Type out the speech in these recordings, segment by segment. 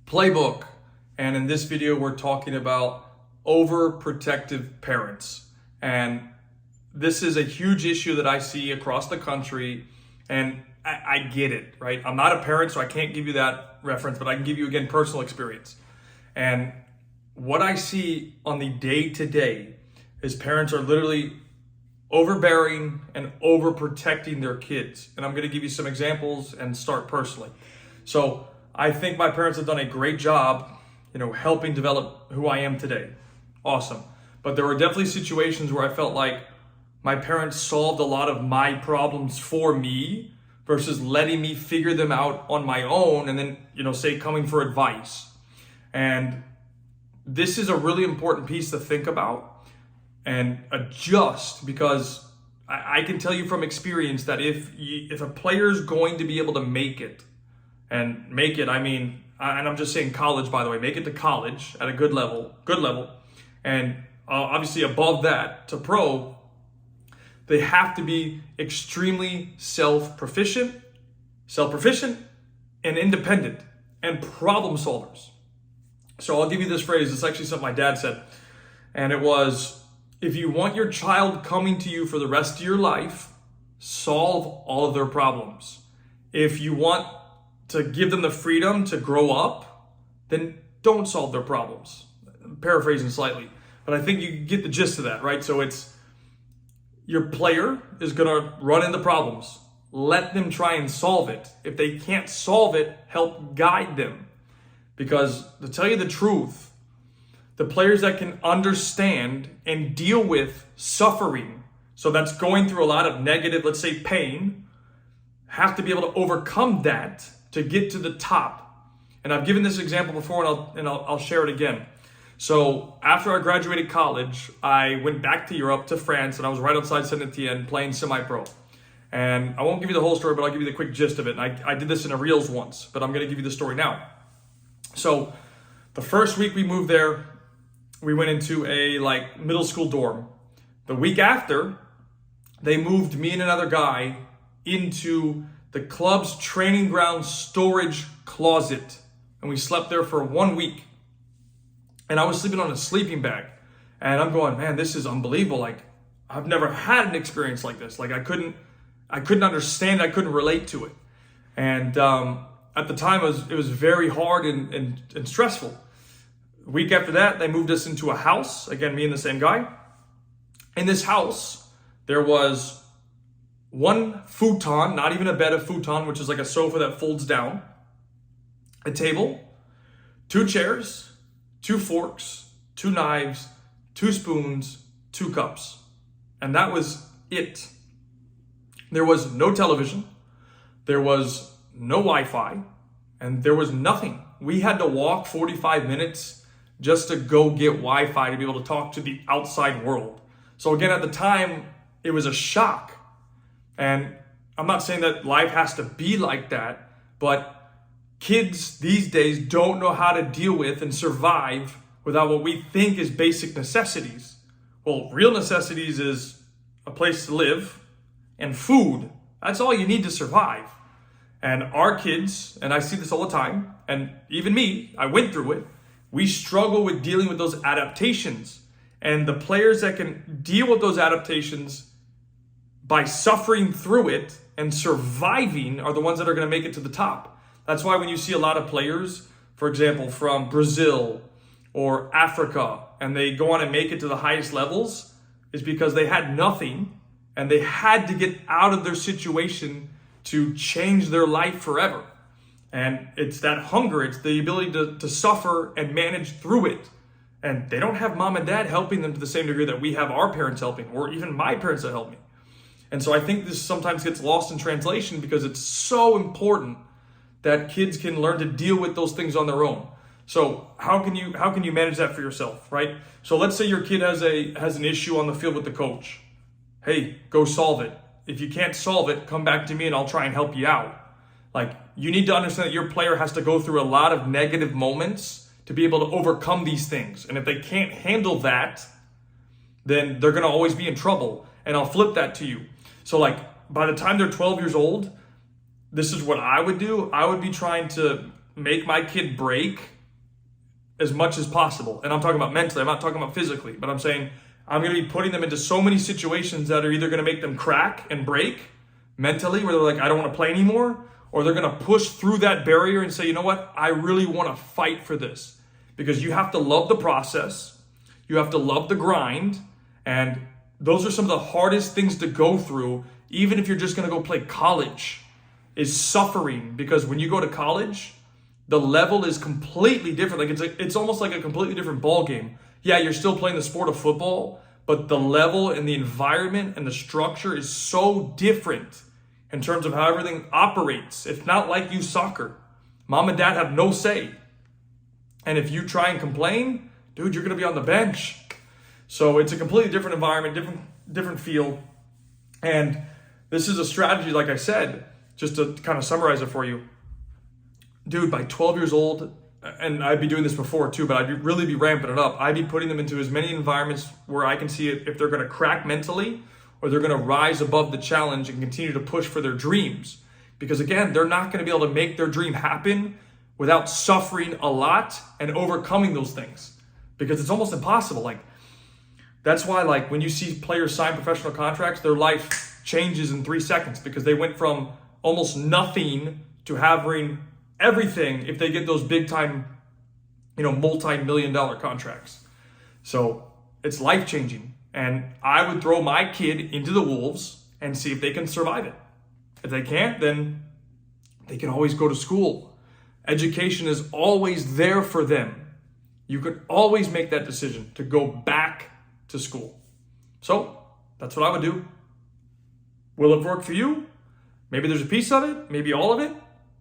playbook. And in this video, we're talking about overprotective parents. And this is a huge issue that I see across the country. And I get it, right? I'm not a parent, so I can't give you that reference, but I can give you, again, personal experience. And what I see on the day-to-day is parents are literally overbearing and overprotecting their kids. And I'm going to give you some examples and start personally. So I think my parents have done a great job, helping develop who I am today. Awesome. But there were definitely situations where I felt like my parents solved a lot of my problems for me versus letting me figure them out on my own and then, say coming for advice. And this is a really important piece to think about and adjust, because I can tell you from experience that if a player is going to be able to make it, and make it, and I'm just saying college, by the way, make it to college at a good level, and obviously above that to pro, they have to be extremely self-proficient, and independent, and problem solvers. So I'll give you this phrase. It's actually something my dad said. And it was, if you want your child coming to you for the rest of your life, solve all of their problems. If you want to give them the freedom to grow up, then don't solve their problems. I'm paraphrasing slightly, but I think you get the gist of that, right? So it's, your player is gonna run into problems. Let them try and solve it. If they can't solve it, help guide them. Because to tell you the truth, the players that can understand and deal with suffering, so that's going through a lot of negative, let's say pain, have to be able to overcome that to get to the top. And I've given this example before, and I'll share it again. So after I graduated college, I went back to Europe, to France, and I was right outside Saint-Etienne playing semi-pro. And I won't give you the whole story, but I'll give you the quick gist of it. And I did this in a Reels once, but I'm going to give you the story now. So the first week we moved there, we went into a middle school dorm. The week after, they moved me and another guy into the club's training ground storage closet. And we slept there for 1 week. And I was sleeping on a sleeping bag. And I'm going, man, this is unbelievable. I've never had an experience like this. I couldn't understand, I couldn't relate to it. And at the time, it was very hard and stressful. A week after that, they moved us into a house. Again, me and the same guy. In this house, there was one futon, not even a bed, a futon, which is like a sofa that folds down, a table, 2 chairs, 2 forks, 2 knives, 2 spoons, 2 cups. And that was it. There was no television. There was no Wi-Fi. And there was nothing. We had to walk 45 minutes just to go get Wi-Fi to be able to talk to the outside world. So again, at the time, it was a shock. And I'm not saying that life has to be like that, but kids these days don't know how to deal with and survive without what we think is basic necessities. Well, real necessities is a place to live and food. That's all you need to survive. And our kids, and I see this all the time, and even me, I went through it, we struggle with dealing with those adaptations. And the players that can deal with those adaptations by suffering through it and surviving are the ones that are going to make it to the top. That's why when you see a lot of players, for example, from Brazil or Africa, and they go on and make it to the highest levels, is because they had nothing and they had to get out of their situation to change their life forever. And it's that hunger, it's the ability to suffer and manage through it. And they don't have mom and dad helping them to the same degree that we have our parents helping, or even my parents that helped me. And so I think this sometimes gets lost in translation because it's so important that kids can learn to deal with those things on their own. So how can you manage that for yourself, right? So let's say your kid has an issue on the field with the coach. Hey, go solve it. If you can't solve it, come back to me and I'll try and help you out. You need to understand that your player has to go through a lot of negative moments to be able to overcome these things. And if they can't handle that, then they're going to always be in trouble. And I'll flip that to you. So by the time they're 12 years old, this is what I would do. I would be trying to make my kid break as much as possible. And I'm talking about mentally, I'm not talking about physically, but I'm saying I'm going to be putting them into so many situations that are either going to make them crack and break mentally, where they're like, I don't want to play anymore, or they're going to push through that barrier and say, you know what, I really want to fight for this. Because you have to love the process, you have to love the grind, and those are some of the hardest things to go through, even if you're just going to go play college, is suffering. Because when you go to college, the level is completely different. It's almost like a completely different ball game. Yeah, you're still playing the sport of football, but the level and the environment and the structure is so different in terms of how everything operates. It's not like youth soccer. Mom and dad have no say. And if you try and complain, dude, you're going to be on the bench. So it's a completely different environment, different feel. And this is a strategy, like I said, just to kind of summarize it for you. Dude, by 12 years old, and I'd be doing this before too, but I'd really be ramping it up. I'd be putting them into as many environments where I can see if they're going to crack mentally or they're going to rise above the challenge and continue to push for their dreams. Because again, they're not going to be able to make their dream happen without suffering a lot and overcoming those things. Because it's almost impossible. Like, that's why, like, when you see players sign professional contracts, their life changes in 3 seconds because they went from almost nothing to having everything if they get those big time, multi-million-dollar contracts. So it's life-changing. And I would throw my kid into the wolves and see if they can survive it. If they can't, then they can always go to school. Education is always there for them. You could always make that decision to go back to school. So that's what I would do. Will it work for you? Maybe there's a piece of it, maybe all of it,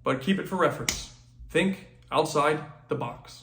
but keep it for reference. Think outside the box.